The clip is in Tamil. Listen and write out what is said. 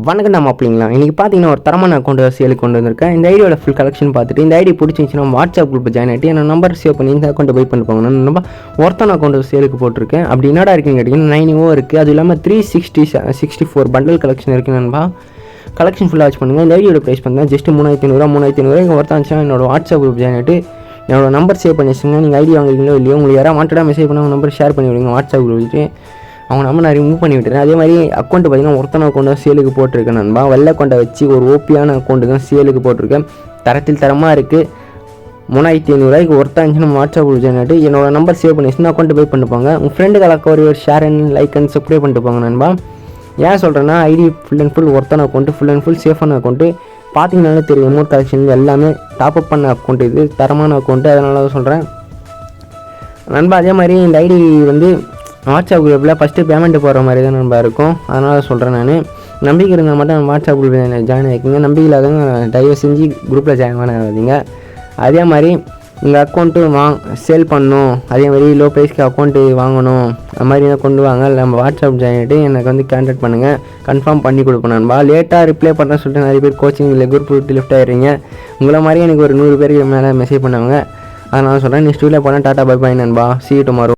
வணக்கம் நம்ம அப்படிங்களா. இன்றைக்கி பார்த்தீங்கன்னா ஒரு தரமான அக்கௌண்ட் சேலுக்கு கொண்டு வந்திருக்கேன். இந்த ஐடியோட ஃபுல் கலெக்ஷன் பார்த்துட்டு இந்த ஐடி பிடிச்சிருந்துச்சுன்னா வாட்ஸ்அப் குரூப் ஜாயின் ஆகிட்டு என்ன நம்பர் சேவ் பண்ணி இந்த அக்கௌண்ட்டை பை பண்ணி போங்க. நம்ம ஒருத்தன அக்கௌண்ட் சேலுக்கு போட்டிருக்கேன். அப்படி என்னடா இருக்குன்னு கேட்டிங்கன்னா 9 இருக்குது. அது இல்லாமல் 364 பண்டல் கலெக்ஷன் இருக்குது நண்பா. கலெக்ஷன் ஃபுல்லாக வாட்ச் பண்ணுங்கள். இந்த ஐடியோட ப்ரைஸ் பார்த்தீங்கன்னா ஜஸ்ட் 3500 இங்கே ஒருத்தன் இருந்துச்சுன்னா என்னோட வாட்ஸ்அப் குரூப் ஜாயின் ஆகிட்டு என்னோட நம்பர் சேவ் பண்ணி வச்சுங்க. நீங்கள் ஐடி வாங்குறீங்களோ இல்லையோ உங்களுக்கு யாராவது வாண்டடாக மெசேஜ் பண்ண நம்பர் ஷேர் பண்ணி விடுங்க வாட்ஸ்அப் குரூப் வச்சுட்டு அவங்க நம்ம நான் ரிமூவ் பண்ணி விட்டுறேன். அதே மாதிரி அக்கௌண்ட்டு பார்த்திங்கன்னா ஒருத்தனை அக்கௌண்ட் தான் சேலுக்கு போட்டிருக்கேன் நண்பா. வெள்ளை அக்கௌண்ட்டை வச்சு ஒரு ஓபியான அக்கௌண்ட்டு தான் சேலுக்கு போட்டிருக்கேன். தரத்தில் தரமாக இருக்குது. 3500 ஒருத்தன் இருந்துச்சுன்னா வாட்ஸ்அப் குரூப் ஜாயின் ஆகிட்டு என்னோட நம்பர் சேவ் பண்ணி வச்சுன்னா அக்கௌண்ட்டு பை பண்ணிப்பாங்க. உங்கள் ஃப்ரெண்டுகளுக்கு ஒரு share and like and subscribe பண்ணிட்டு போங்க நண்பா. ஏன் சொல்கிறேன்னா ஐடி ஃபுல் அண்ட் ஃபுல் ஒருத்தன அக்கௌண்ட்டு ஃபுல் அண்ட் ஃபுல் சேஃபான அக்கௌண்ட்டு. பார்த்தீங்கன்னாலே தெரியும் அமௌண்ட் கலெக்ஷன் எல்லாமே டாப்அப் பண்ண அக்கௌண்ட். இது தரமான அக்கௌண்ட்டு, அதனால தான் சொல்கிறேன் நண்பா. அதே மாதிரி இந்த ஐடி வந்து வாட்ஸ்அப் குரூப்பில் ஃபஸ்ட்டு பேமெண்ட்டு போடுற மாதிரி தான் நண்பா இருக்கும். அதனால் சொல்கிறேன் நான். நம்பிக்கை இருந்தால் மட்டும் வாட்ஸ்அப் குரூப்பில் ஜாயின் ஆகிக்கிங்க. நம்பிக்கை இல்லாதவங்க தயவு செஞ்சு குரூப்பில் ஜாயின் பண்ணாதீங்க. அதே மாதிரி உங்கள் அக்கௌண்ட்டு சேல் பண்ணணும், அதே மாதிரி லோ ப்ரைஸ்க்கு அக்கௌண்ட்டு வாங்கணும், அது மாதிரி தான் கொண்டு வாங்க. நம்ம வாட்ஸ்அப் ஜாயின் ஆகிட்டு எனக்கு வந்து கான்டாக்ட் பண்ணுங்கள். கன்ஃபார்ம் பண்ணி கொடுப்போம் நண்பா. லேட்டாக ரிப்ளை பண்ணுறேன்னு சொல்லிட்டு நிறைய பேர் கோச்சிங் இல்லை குரூப் விட்டு லெஃப்ட் ஆகிடுறீங்க. உங்களை மாதிரி எனக்கு ஒரு 100 பேருக்கு மேலே மெசேஜ் பண்ணுவாங்க. அதனால் சொல்கிறேன், நெக்ஸ்ட் வீடியோவில் போனால் டாட்டா பை பாய் நண்பா. See you tomorrow.